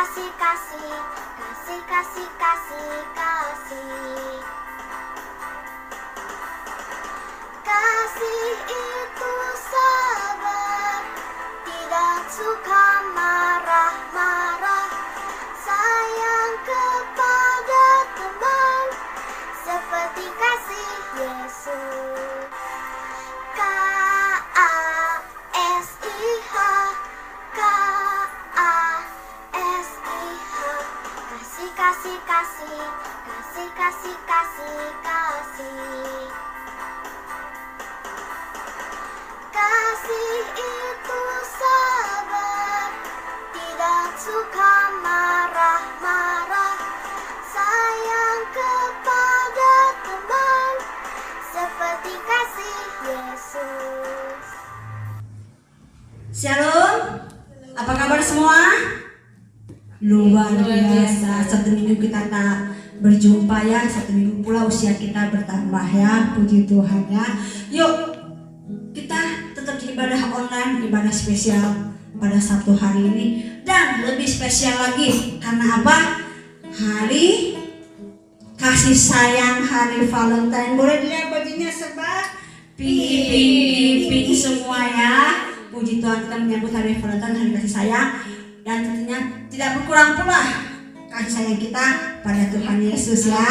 kasih, kasih, kasih, kasih, kasih, kasih. Kasih itu sabar, tidak suka marah-marah, sayang kepada teman, seperti kasih Yesus. K-A-S-I-H, K-A-S-I-H, kasih, kasih, kasih, kasih, kasih, kasih, kasih. Kasih itu sabar, tidak suka marah-marah, sayang kepada teman, seperti kasih Yesus. Shalom, apa kabar semua? Luar biasa, satu minggu kita tak berjumpa ya, satu minggu pula usia kita bertambah ya, puji Tuhan ya. Yuk, kita tetap ibadah online, ibadah spesial pada Sabtu hari ini. Dan lebih spesial lagi, karena apa? Hari kasih sayang, hari Valentine. Boleh dilihat bajunya serba pink semua ya. Puji Tuhan, kita menyambut hari Valentine, hari kasih sayang. Dan tentunya tidak berkurang pula kasih sayang kita pada Tuhan Yesus ya.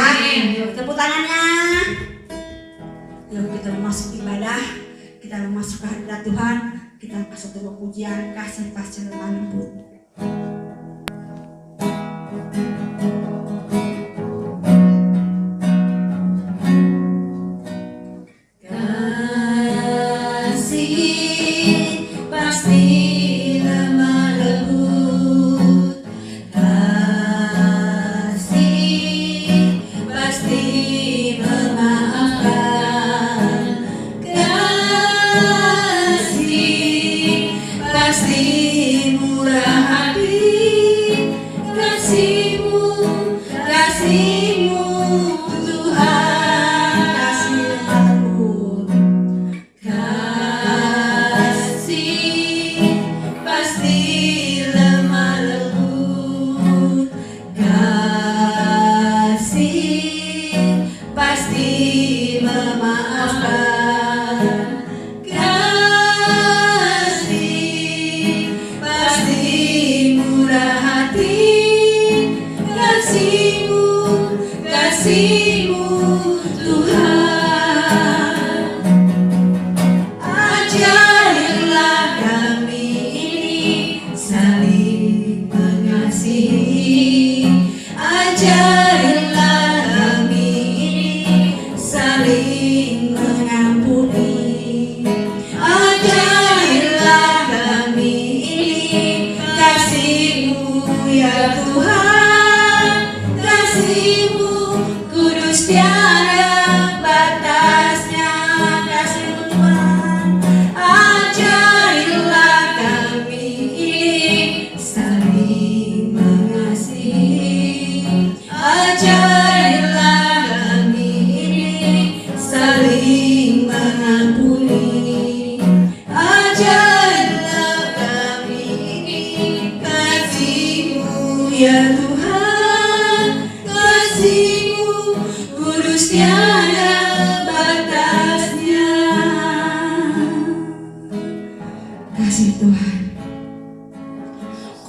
Yuk, tepuk tangannya. Yuk, kita masuk ibadah, kita masuk ke hadirat Tuhan, kita masuk ke pujian kasih pasir lembut.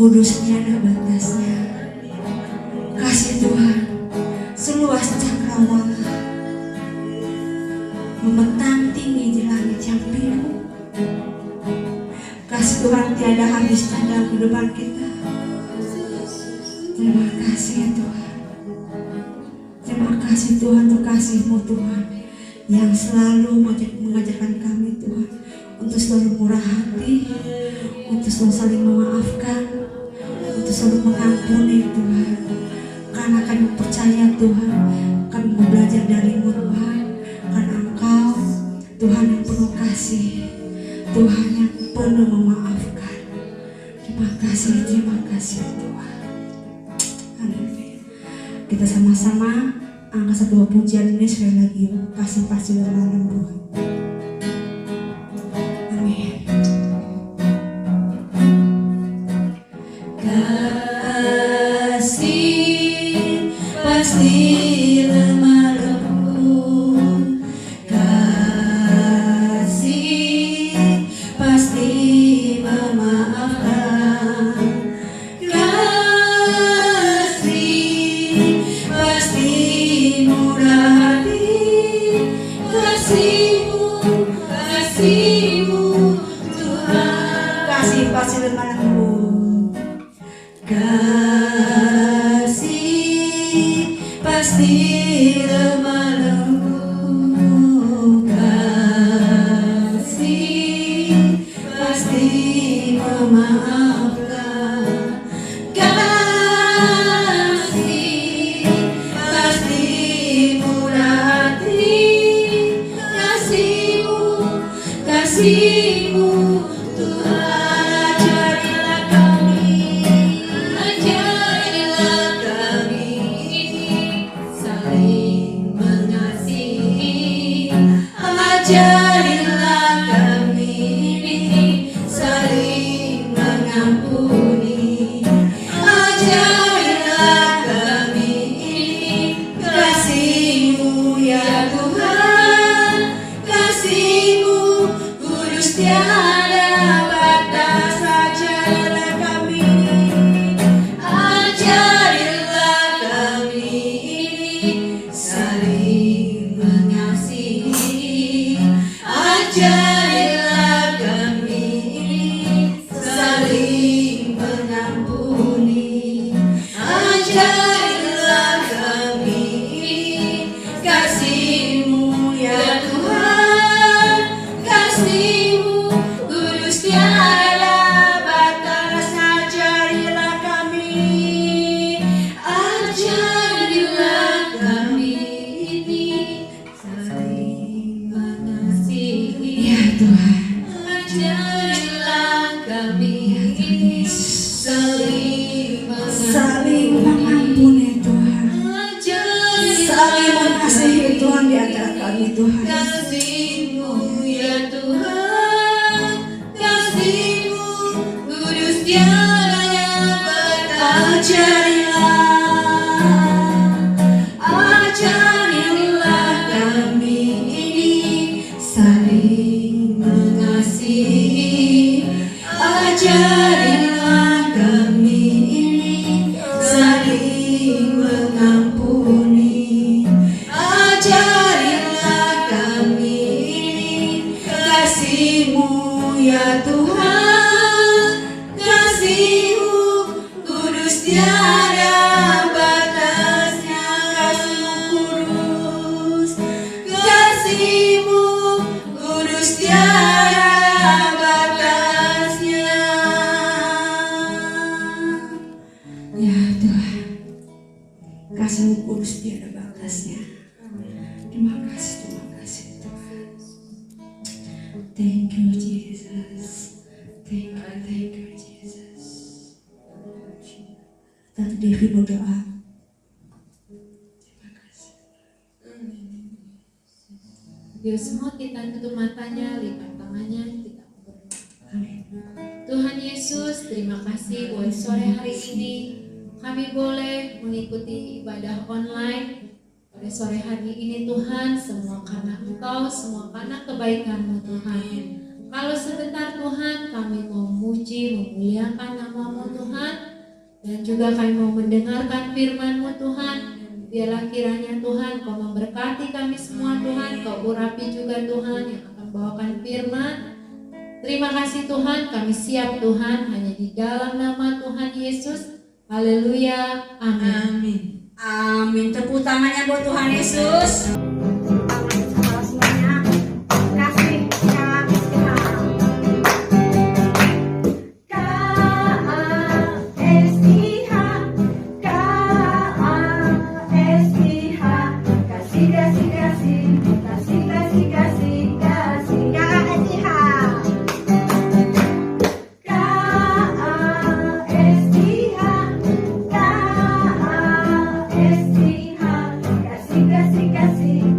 Kudus tiada batasnya. Kasih Tuhan seluas cakrawala, membentang tinggi di langit yang biru. Kasih Tuhan tiada habis dalam kehidupan kita. Terima kasih ya Tuhan. Terima kasih Tuhan untuk kasih-Mu Tuhan, yang selalu mengajarkan kami Tuhan untuk selalu murah hati, untuk selalu saling memaafkan, untuk selalu mengampuni Tuhan. Karena kami percaya Tuhan, kami mau belajar dari-Mu Tuhan, karena Engkau Tuhan yang penuh kasih, Tuhan yang penuh memaafkan. Terima kasih Tuhan. Haleluya. Kita sama-sama angkat sebuah pujian ini sekali lagi, kasih pasti lemah lembut. Amin. kasih lemah lembut, kasih pasti memaafkan, kasih pasti murah hati, kasihmu Tuhan, kasih pasti lemah lembut, kasih pasti lemah lembut, kasih pasti memaafkan, kasih pasti murah hati, kasihmu Tuhan. Ajarilah kami saling mengasihi, ajarilah kami saling mengampuni, ajarilah kami kasih-Mu ya Tuhan, kasih-Mu kudus tiada batas, ajarilah kami, ajarilah kami saling mengasihi, ajarilah kami saling mengampuni, ajarilah kami kasih-Mu ya Tuhan, kasih-Mu kudus tiada batas, ajarilah kami, ajarilah kami saling mengasihi ya Tuhan, ajarilah kami saling mengampuni Tuhan, saling mengasihi Tuhan di antara kami Tuhan. Kasih-Mu ya Tuhan, kasih-Mu kudus tiada batas, ajarilah kami saling mengasihi, ajarilah kami saling mengampuni, ajarilah kami kasih-Mu ya Tuhan, kasih-Mu kudus tiada batasnya, kasih-Mu kudus, kasih-Mu kudus tiada batasnya ya Tuhan, kasih-Mu kudus tiada batasnya. Terima kasih Tuhan. Thank you Jesus, thank you Jesus. Tante Devi berdoa. Terima kasih. Biar semua kita tutup matanya, lipat tangannya, kita berdoa. Tuhan Yesus, terima kasih buat sore hari ini kami boleh mengikuti ibadah online pada sore hari ini Tuhan, semua karena Engkau, semua karena kebaikan-Mu Tuhan. Kalau sebentar Tuhan kami mau memuji, memuliakan nama-Mu Tuhan, dan juga kami mau mendengarkan firman-Mu Tuhan. Biarlah kiranya Tuhan Kau memberkati kami semua Tuhan, Kau urapi juga Tuhan yang akan bawakan firman. Terima kasih Tuhan, kami siap Tuhan, hanya di dalam nama Tuhan Yesus. Haleluya, amin. Amin. Tepuk tangannya buat Tuhan Yesus. Kasih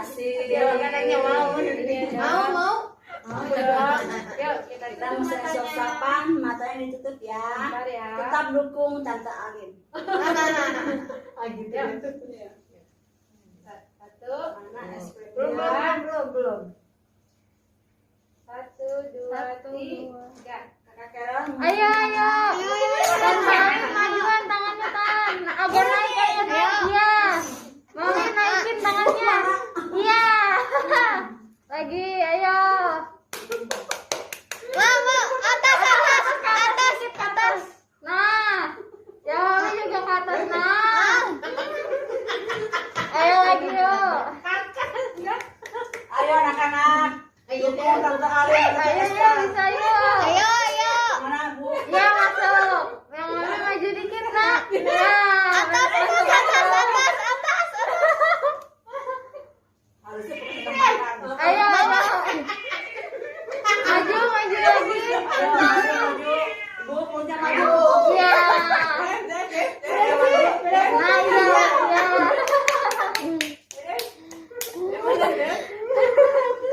kasih. Anaknya mau. Mau. Yuk kita Kita mesti sop-sopan, matanya ditutup ya. Bentar ya. Tetap dukung Tante Alin. Gitu. Satu. Mana SPP? Belum. 1, 2, 3. Kakak Karen. Ayo. Tante Alin majuan tangannya Tan. Abang naik tangannya. Iya. Mau naikin tangannya. Iya. Lagi, ayo. Mau. Atas. Nah. Ya, Mami juga ke atas, nah. Ayo lagi yuk. Ayo anak-anak. Dukung Tante Alin. Ayo, bisa yuk. Ayo. Mana Bu? Ya, masuk. Yang Mami maju dikit, nak. Ya. Atas. Harusnya pakai kesempatan. Ayo. Maju lagi. Maju. Bu, punya maju. Iya. Nah, iya.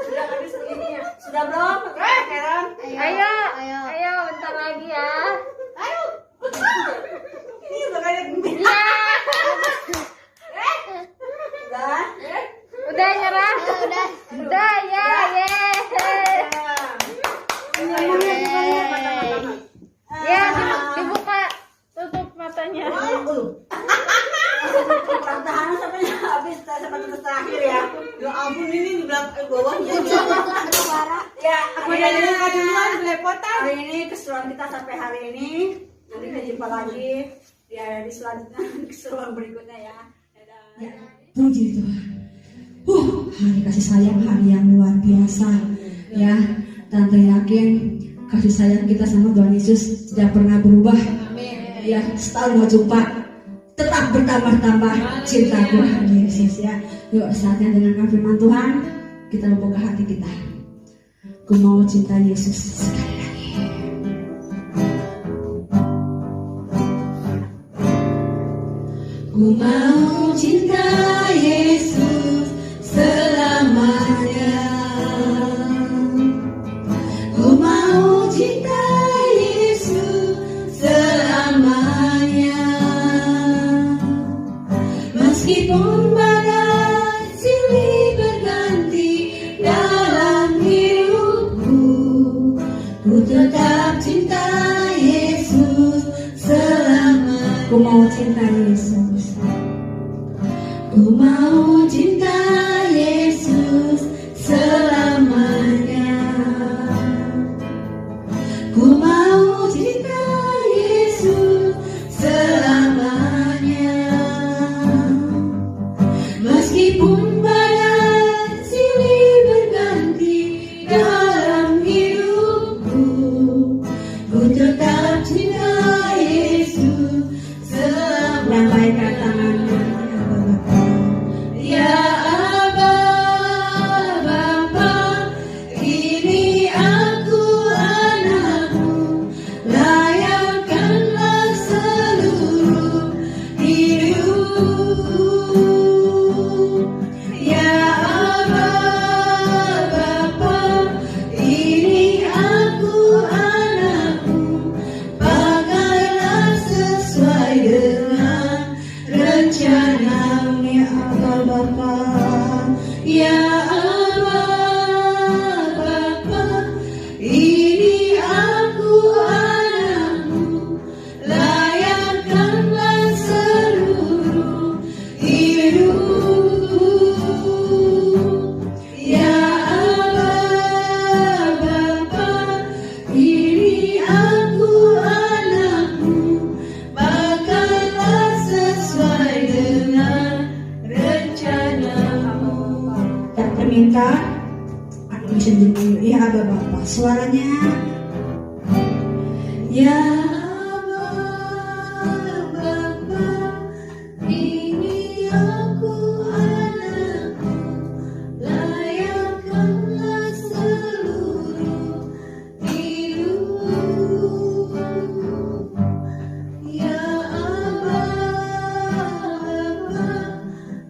Sudah habis begininya. Sudah belum? Kakak Karen. Ayo, bentar lagi ya. Ini udah kayak gini. Iya. Udah. Udah nyerah? Udah, ya, Ya, dibuka. Tutup matanya. Tahan sampai habis terakhir ya. Ya ampun ini di bawahnya. Ya, aku duluan belepotan. Hari ini keseruan kita sampai hari ini. Nanti kita jumpa lagi di hari selanjutnya, keseruan berikutnya ya. Dadah. Puji Tuhan. Hari kasih sayang, hari yang luar biasa. Ya, Tante yakin kasih sayang kita sama Tuhan Yesus tidak pernah berubah. Ya, setahun mau jumpa, tetap bertambah-tambah cinta Tuhan Yesus ya. Yuk saatnya dengan firman Tuhan kita membuka hati kita. Ku mau cinta Yesus sekali lagi. Ku mau cinta Yesus selamanya. Ku mau cinta Yesus selamanya. Meskipun badai silih berganti dalam hidupku, ku tetap cinta Yesus selamanya. Ku mau cinta Yesus. Ku mau cinta Yesus selamanya. Ku mau cinta Yesus selamanya. Meskipun badai silih berganti dalam hidupku, ku tetap cinta Yesus selamanya. Lambaikan tangannya ya Aba, Bapa, kini aku anakmu, layakkanlah seluruh hidupku. Ya Aba, Bapa, ini aku anakmu, pakailah sesuai dengan rencanamu. Ya Aba, Bapa, ya Aba, Bapa, ini aku anakmu, layakkanlah seluruh hidupku. Ya Aba, Bapa, ini aku anakmu, pakailah sesuai dengan rencanamu. Kita minta aku bisa nyanyi ya Aba Bapa suaranya. Ya Aba, Bapa, ini aku anakmu, layakkanlah seluruh hidupku. Ya Aba, Bapa,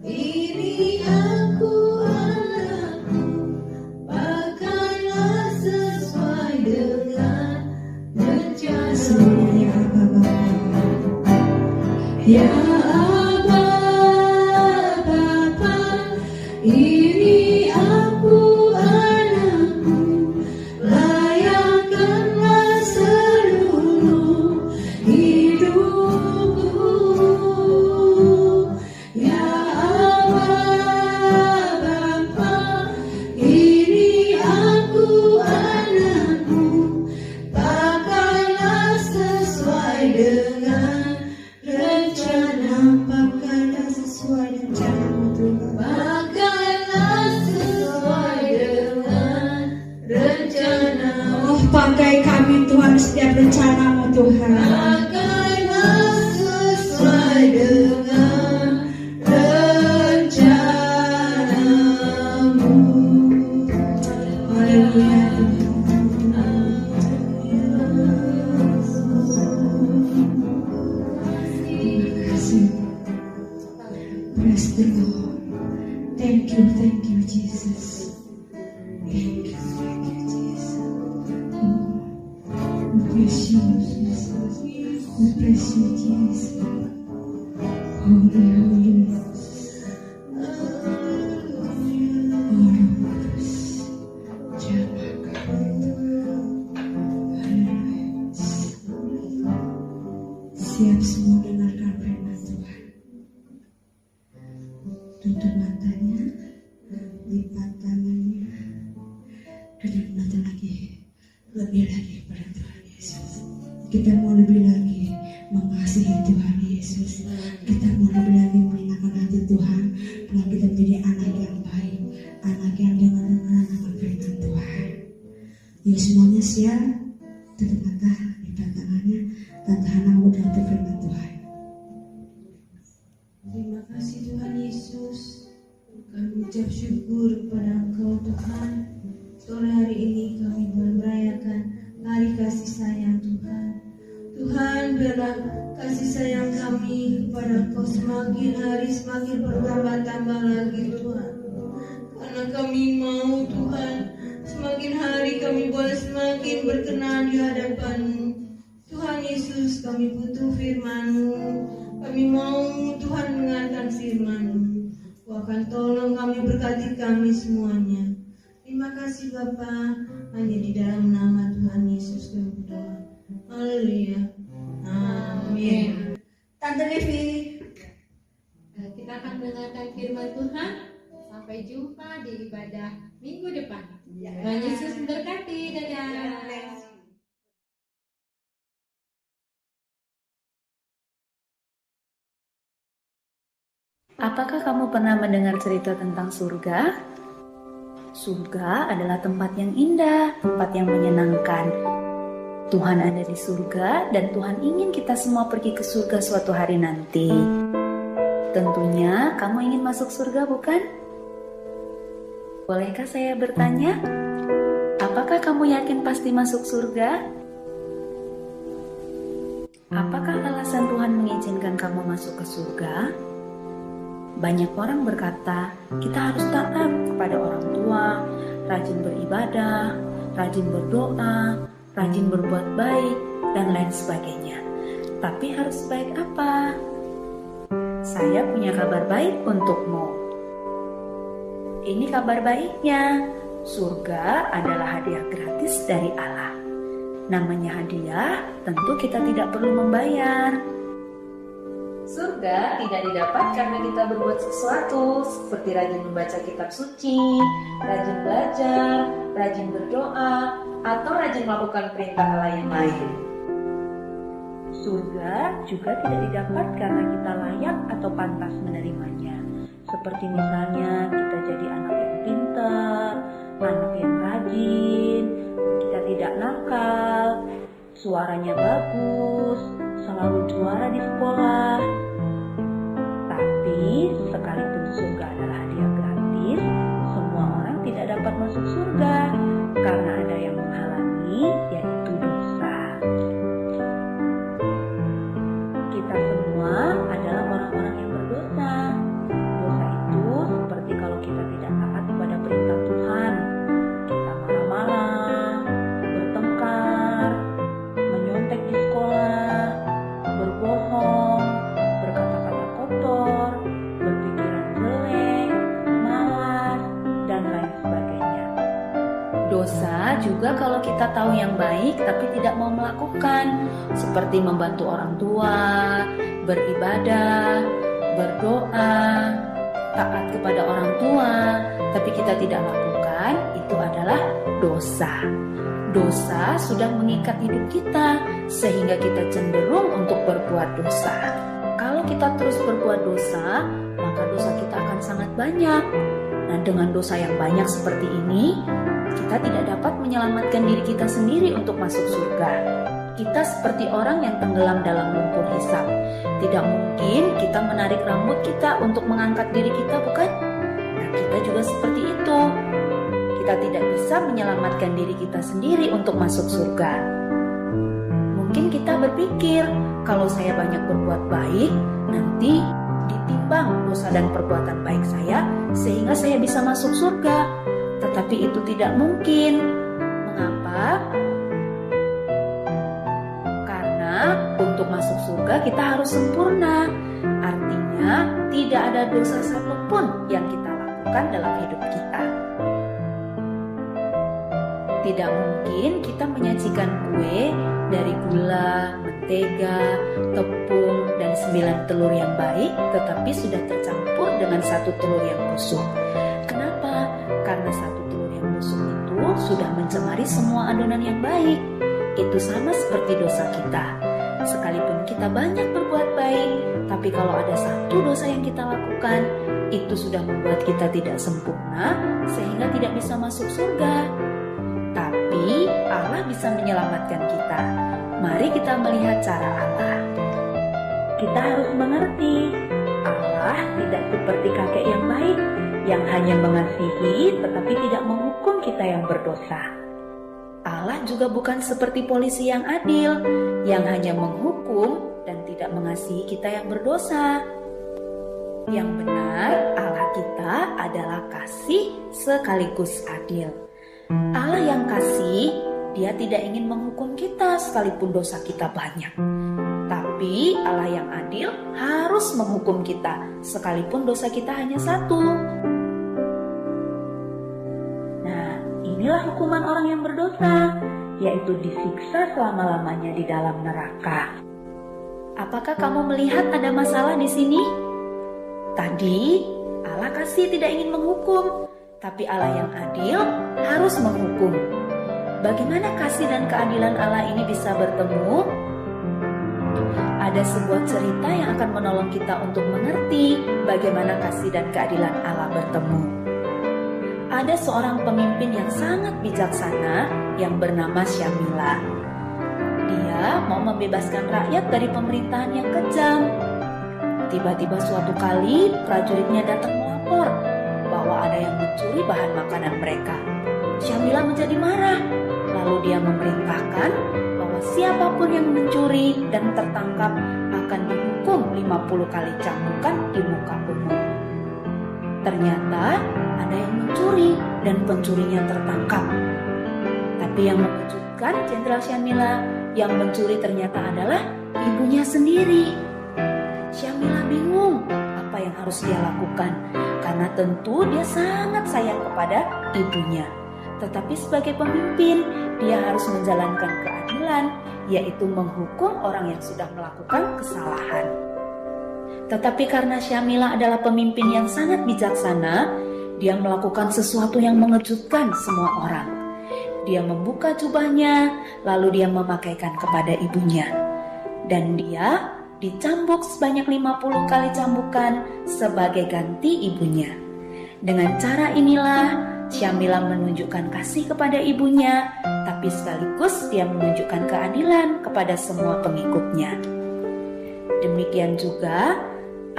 ini aku anakmu, Ya Aba Bapa, ini aku anakmu, layakkanlah seluruh hidupku. Ya Aba Bapa, ini aku anakmu, pakailah sesuai dengan rencana, pakailah sesuai rencana-Mu Tuhan. Pakailah sesuai dengan rencana. Oh, pakai kami Tuhan setiap rencana-Mu Tuhan. Pakailah sesuai dengan rencana-Mu. Haleluya Tuhan. Terima kasih. Praise the Lord. Thank you Jesus. Thank you Jesus. We bless you Jesus. We bless you Jesus. Holy, holy. Siap semua dengarkan firman Tuhan. Tutup matanya, lipat tangannya, dan mata lagi, lebih lagi pada Tuhan Yesus. Kita mau lebih lagi mengasihi Tuhan Yesus. Kita mau lebih lagi menyenangkan hati Tuhan, karena kita menjadi anak yang baik, anak yang dengar firman Tuhan. Jadi semuanya siap, tutup mata, lipat tangannya, dan tahan udah untuk firman Tuhan. Terima kasih Tuhan Yesus. Kami ucap syukur kepada Engkau Tuhan. Sore hari ini kami merayakan hari kasih sayang Tuhan. Tuhan, biarlah kasih sayang kami kepada Engkau semakin hari semakin bertambah-tambah lagi Tuhan. Karena kami mau Tuhan, semakin hari kami boleh semakin berkenan di hadapan-Mu. Tuhan Yesus, kami butuh firman-Mu. Kami mau Tuhan mendengarkan firman-Mu. Kau akan tolong kami, berkati kami semuanya. Terima kasih Bapa, hanya di dalam nama Tuhan Yesus kami berdoa. Haleluya. Amin. Tante Levi, Kita akan mendengarkan firman Tuhan. Sampai jumpa di ibadah minggu depan. Tuhan Yesus memberkati. Dadah. Apakah kamu pernah mendengar cerita tentang surga? Surga adalah tempat yang indah, tempat yang menyenangkan. Tuhan ada di surga dan Tuhan ingin kita semua pergi ke surga suatu hari nanti. Tentunya kamu ingin masuk surga, bukan? Bolehkah saya bertanya? Apakah kamu yakin pasti masuk surga? Apakah alasan Tuhan mengizinkan kamu masuk ke surga? Banyak orang berkata, kita harus taat kepada orang tua, rajin beribadah, rajin berdoa, rajin berbuat baik, dan lain sebagainya. Tapi harus baik apa? Saya punya kabar baik untukmu. Ini kabar baiknya, surga adalah hadiah gratis dari Allah. Namanya hadiah, tentu kita tidak perlu membayar. Surga tidak didapat karena kita berbuat sesuatu, seperti rajin membaca kitab suci, rajin belajar, rajin berdoa, atau rajin melakukan perintah Allah yang lain. Surga juga tidak didapat karena kita layak atau pantas menerimanya. Seperti misalnya kita jadi anak yang pintar, anak yang rajin, kita tidak nakal, suaranya bagus, selalu juara di sekolah. Tapi sekalipun surga adalah hadiah gratis, semua orang tidak dapat masuk surga karena ada yang menghalangi, yaitu dosa. Kita semua adalah orang-orang yang berdosa. Dosa itu seperti kalau kita tidak taat kepada perintah Tuhan. Kita marah-marah, bertengkar, menyontek di sekolah, berbohong, berkata Dosa juga kalau kita tahu yang baik tapi tidak mau melakukan, seperti membantu orang tua, beribadah, berdoa, taat kepada orang tua, tapi kita tidak lakukan, itu adalah dosa. Dosa sudah mengikat hidup kita sehingga kita cenderung untuk berbuat dosa. Kalau kita terus berbuat dosa, maka dosa kita akan sangat banyak. Nah, dengan dosa yang banyak seperti ini, kita tidak dapat menyelamatkan diri kita sendiri untuk masuk surga. Kita seperti orang yang tenggelam dalam lumpur hisap. Tidak mungkin kita menarik rambut kita untuk mengangkat diri kita, bukan? Nah, kita juga seperti itu. Kita tidak bisa menyelamatkan diri kita sendiri untuk masuk surga. Mungkin kita berpikir, kalau saya banyak berbuat baik, nanti ditimbang dosa dan perbuatan baik saya, sehingga saya bisa masuk surga. Tetapi itu tidak mungkin. Mengapa? Karena untuk masuk surga kita harus sempurna. Artinya tidak ada dosa satupun yang kita lakukan dalam hidup kita. Tidak mungkin kita menyajikan kue dari gula, mentega, tepung, dan 9 telur yang baik, tetapi sudah tercampur dengan 1 telur yang busuk. Kenapa? Karena 1 telur yang busuk itu sudah mencemari semua adonan yang baik. Itu sama seperti dosa kita. Sekalipun kita banyak berbuat baik, tapi kalau ada 1 dosa yang kita lakukan, itu sudah membuat kita tidak sempurna, sehingga tidak bisa masuk surga. Tapi Allah bisa menyelamatkan kita. Mari kita melihat cara Allah. Kita harus mengerti, Allah tidak seperti kakek yang baik, yang hanya mengasihi tetapi tidak menghukum kita yang berdosa. Allah juga bukan seperti polisi yang adil, yang hanya menghukum dan tidak mengasihi kita yang berdosa. Yang benar, Allah kita adalah kasih sekaligus adil. Allah yang kasih, Dia tidak ingin menghukum kita sekalipun dosa kita banyak. Tapi Allah yang adil harus menghukum kita sekalipun dosa kita hanya 1. Nah, inilah hukuman orang yang berdosa, yaitu disiksa selama-lamanya di dalam neraka. Apakah kamu melihat ada masalah di sini? Tadi Allah kasih tidak ingin menghukum, tapi Allah yang adil harus menghukum. Bagaimana kasih dan keadilan Allah ini bisa bertemu? Ada sebuah cerita yang akan menolong kita untuk mengerti bagaimana kasih dan keadilan Allah bertemu. Ada seorang pemimpin yang sangat bijaksana yang bernama Syamila. Dia mau membebaskan rakyat dari pemerintahan yang kejam. Tiba-tiba suatu kali prajuritnya datang melapor bahwa ada yang mencuri bahan makanan mereka. Syamila menjadi marah, lalu dia memerintahkan bahwa siapapun yang mencuri dan tertangkap akan dihukum 50 kali cambukan di muka umum. Ternyata ada yang mencuri dan pencurinya tertangkap. Tapi yang mengejutkan Jenderal Syamila, yang mencuri ternyata adalah ibunya sendiri. Syamila bingung apa yang harus dia lakukan, karena tentu dia sangat sayang kepada ibunya. Tetapi sebagai pemimpin, dia harus menjalankan keadilan, yaitu menghukum orang yang sudah melakukan kesalahan. Tetapi karena Syamila adalah pemimpin yang sangat bijaksana, dia melakukan sesuatu yang mengejutkan semua orang. Dia membuka jubahnya, lalu dia memakaikan kepada ibunya. Dan dia dicambuk sebanyak 50 kali cambukan sebagai ganti ibunya. Dengan cara inilah Syamila menunjukkan kasih kepada ibunya, tapi sekaligus dia menunjukkan keadilan kepada semua pengikutnya. Demikian juga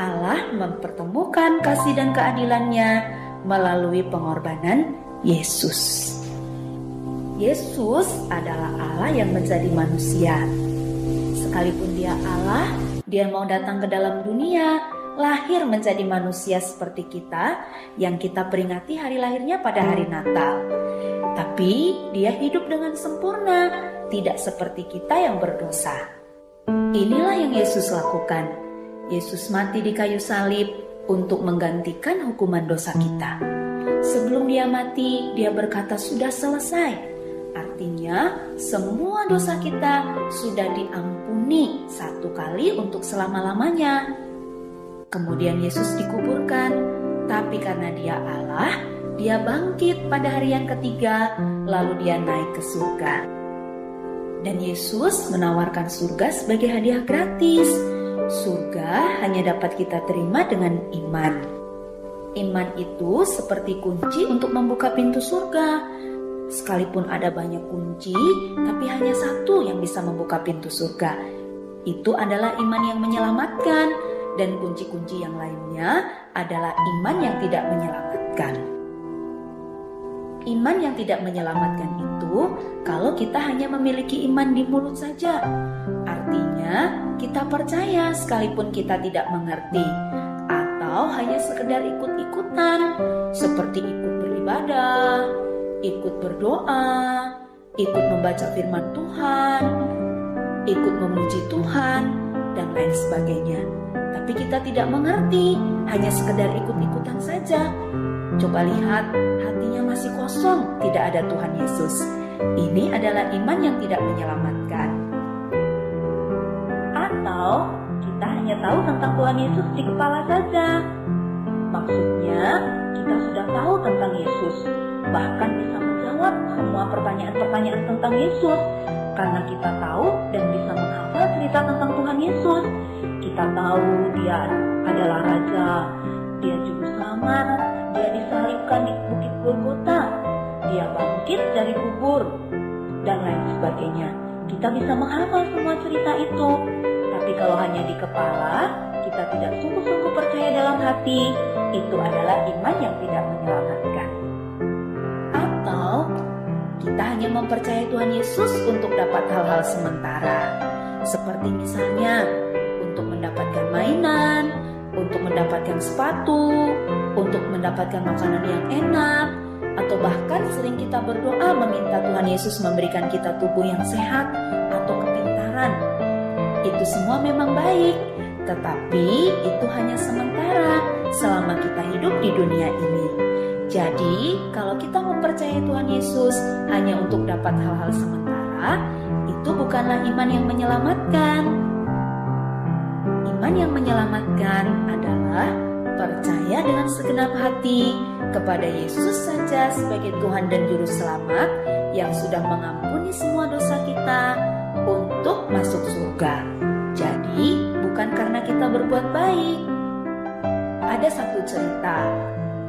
Allah mempertemukan kasih dan keadilannya melalui pengorbanan Yesus. Yesus adalah Allah yang menjadi manusia. Sekalipun dia Allah, dia mau datang ke dalam dunia, lahir menjadi manusia seperti kita yang kita peringati hari lahirnya pada hari Natal. Tapi dia hidup dengan sempurna, tidak seperti kita yang berdosa. Inilah yang Yesus lakukan. Yesus mati di kayu salib untuk menggantikan hukuman dosa kita. Sebelum dia mati, dia berkata sudah selesai. Artinya semua dosa kita sudah diampuni satu kali untuk selama-lamanya. Kemudian Yesus dikuburkan, tapi karena dia Allah, dia bangkit pada hari yang ketiga, lalu dia naik ke surga. Dan Yesus menawarkan surga sebagai hadiah gratis. Surga hanya dapat kita terima dengan iman. Iman itu seperti kunci untuk membuka pintu surga. Sekalipun ada banyak kunci, tapi hanya satu yang bisa membuka pintu surga. Itu adalah iman yang menyelamatkan, dan kunci-kunci yang lainnya adalah iman yang tidak menyelamatkan. Iman yang tidak menyelamatkan itu kalau kita hanya memiliki iman di mulut saja. Artinya kita percaya sekalipun kita tidak mengerti, atau hanya sekedar ikut-ikutan, seperti ikut beribadah, ikut berdoa, ikut membaca firman Tuhan, ikut memuji Tuhan, dan lain sebagainya. Tapi kita tidak mengerti, hanya sekedar ikut-ikutan saja. Coba lihat, hatinya masih kosong, tidak ada Tuhan Yesus. Ini adalah iman yang tidak menyelamatkan. Atau kita hanya tahu tentang Tuhan Yesus di kepala saja. Maksudnya, kita sudah tahu tentang Yesus, bahkan bisa menjawab semua pertanyaan-pertanyaan tentang Yesus, karena kita tahu dan bisa menghafal cerita tentang Tuhan Yesus. Kita tahu dia adalah Raja, dia Juru Selamat, dia disalibkan di Bukit Golgota, dia bangkit dari kubur, dan lain sebagainya. Kita bisa menghafal semua cerita itu. Tapi kalau hanya di kepala, kita tidak sungguh-sungguh percaya dalam hati, itu adalah iman yang tidak menyelamatkan. Atau kita hanya mempercayai Tuhan Yesus untuk dapat hal-hal sementara, seperti misalnya untuk mendapatkan mainan, untuk mendapatkan sepatu, untuk mendapatkan makanan yang enak, atau bahkan sering kita berdoa meminta Tuhan Yesus memberikan kita tubuh yang sehat atau kepintaran. Itu semua memang baik, tetapi itu hanya sementara selama kita hidup di dunia ini. Jadi, kalau kita mempercayai Tuhan Yesus hanya untuk dapat hal-hal sementara, itu bukanlah iman yang menyelamatkan. Iman yang menyelamatkan adalah percaya dengan segenap hati kepada Yesus saja sebagai Tuhan dan Juru Selamat yang sudah mengampuni semua dosa kita untuk masuk surga. Jadi, bukan karena kita berbuat baik. Ada satu cerita,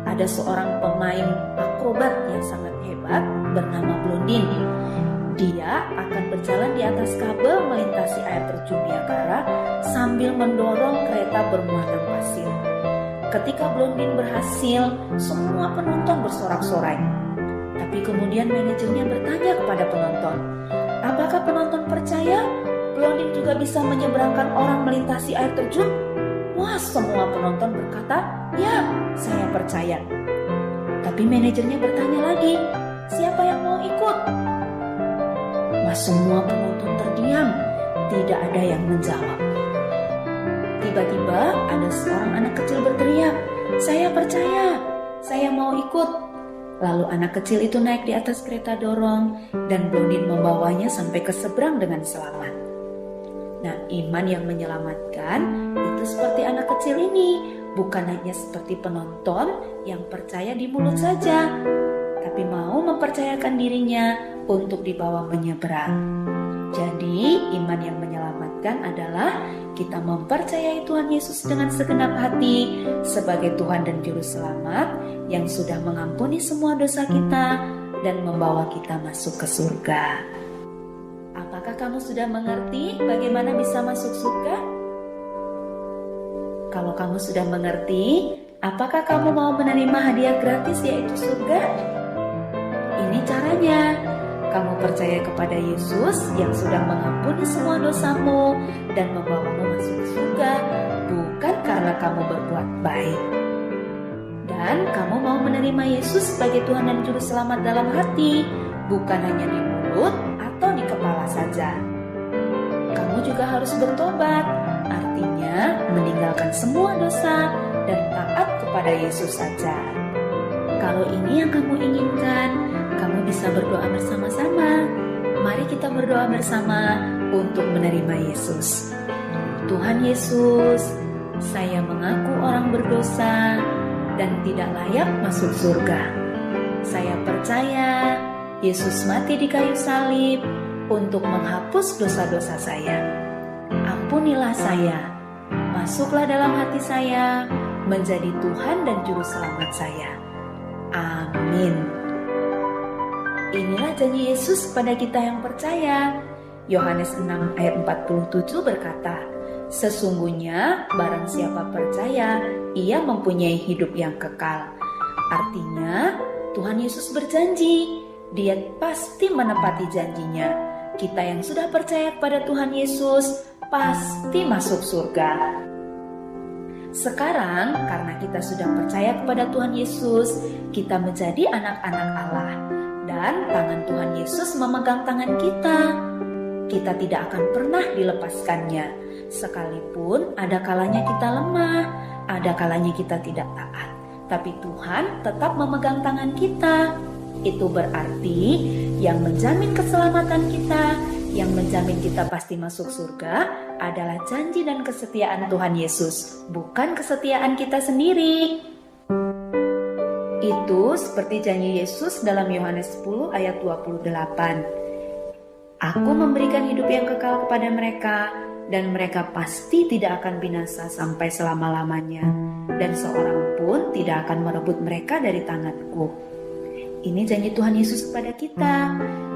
ada seorang pemain akrobat yang sangat hebat bernama Blondin. Dia akan berjalan di atas kabel melintasi air terjun Niagara sambil mendorong kereta bermuatan pasir. Ketika Blondin berhasil, semua penonton bersorak-sorai. Tapi kemudian manajernya bertanya kepada penonton, apakah penonton percaya Blondin juga bisa menyeberangkan orang melintasi air terjun? Wah, semua penonton berkata, ya, saya percaya. Tapi manajernya bertanya lagi, siapa yang mau ikut? Mas, semua penonton terdiam, tidak ada yang menjawab. Tiba-tiba ada seorang anak kecil berteriak, saya percaya, saya mau ikut. Lalu anak kecil itu naik di atas kereta dorong dan Blondin membawanya sampai ke seberang dengan selamat. Nah, iman yang menyelamatkan itu seperti anak kecil ini, bukan hanya seperti penonton yang percaya di mulut saja, tapi mau mempercayakan dirinya untuk dibawa menyeberang. Jadi, iman yang menyelamatkan adalah kita mempercayai Tuhan Yesus dengan segenap hati sebagai Tuhan dan Juru Selamat yang sudah mengampuni semua dosa kita dan membawa kita masuk ke surga. Apakah kamu sudah mengerti bagaimana bisa masuk surga? Kalau kamu sudah mengerti, apakah kamu mau menerima hadiah gratis yaitu surga? Ini caranya. Kamu percaya kepada Yesus yang sudah mengampuni semua dosamu dan membawamu masuk ke surga, bukan karena kamu berbuat baik. Dan kamu mau menerima Yesus sebagai Tuhan dan Juru Selamat dalam hati, bukan hanya di mulut atau di kepala saja. Kamu juga harus bertobat, artinya meninggalkan semua dosa dan taat kepada Yesus saja. Kalau ini yang kamu inginkan, kamu bisa berdoa bersama-sama. Mari kita berdoa bersama untuk menerima Yesus. Tuhan Yesus, saya mengaku orang berdosa dan tidak layak masuk surga. Saya percaya Yesus mati di kayu salib untuk menghapus dosa-dosa saya. Ampunilah saya, masuklah dalam hati saya, menjadi Tuhan dan Juru Selamat saya. Amin. Inilah janji Yesus kepada kita yang percaya. Yohanes 6 ayat 47 berkata, sesungguhnya barang siapa percaya, ia mempunyai hidup yang kekal. Artinya, Tuhan Yesus berjanji, Dia pasti menepati janjinya. Kita yang sudah percaya kepada Tuhan Yesus, pasti masuk surga. Sekarang, karena kita sudah percaya kepada Tuhan Yesus, kita menjadi anak-anak Allah. Dan tangan Tuhan Yesus memegang tangan kita. Kita tidak akan pernah dilepaskannya. Sekalipun ada kalanya kita lemah, ada kalanya kita tidak taat. Tapi Tuhan tetap memegang tangan kita. Itu berarti yang menjamin keselamatan kita, yang menjamin kita pasti masuk surga adalah janji dan kesetiaan Tuhan Yesus, bukan kesetiaan kita sendiri. Itu seperti janji Yesus dalam Yohanes 10 ayat 28. Aku memberikan hidup yang kekal kepada mereka, dan mereka pasti tidak akan binasa sampai selama-lamanya, dan seorang pun tidak akan merebut mereka dari tanganku. Ini janji Tuhan Yesus kepada kita.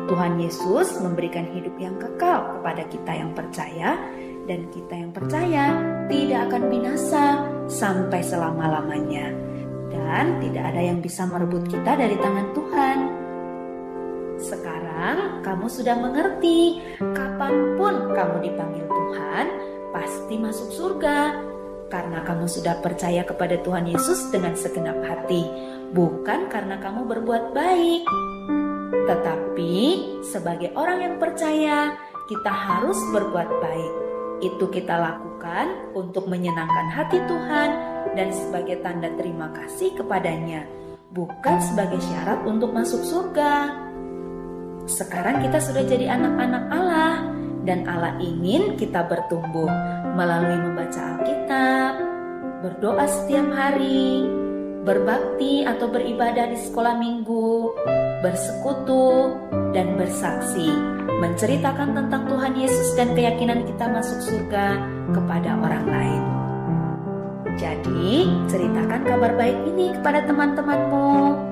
Tuhan Yesus memberikan hidup yang kekal kepada kita yang percaya, dan kita yang percaya tidak akan binasa sampai selama-lamanya. Dan tidak ada yang bisa merebut kita dari tangan Tuhan. Sekarang kamu sudah mengerti, kapanpun kamu dipanggil Tuhan, pasti masuk surga. Karena kamu sudah percaya kepada Tuhan Yesus dengan segenap hati, bukan karena kamu berbuat baik. Tetapi sebagai orang yang percaya, kita harus berbuat baik. Itu kita lakukan untuk menyenangkan hati Tuhan dan sebagai tanda terima kasih kepadanya, bukan sebagai syarat untuk masuk surga. Sekarang kita sudah jadi anak-anak Allah, dan Allah ingin kita bertumbuh melalui membaca Alkitab, berdoa setiap hari, berbakti atau beribadah di sekolah minggu, bersekutu, dan bersaksi, menceritakan tentang Tuhan Yesus dan keyakinan kita masuk surga kepada orang lain. Jadi, ceritakan kabar baik ini kepada teman-temanmu.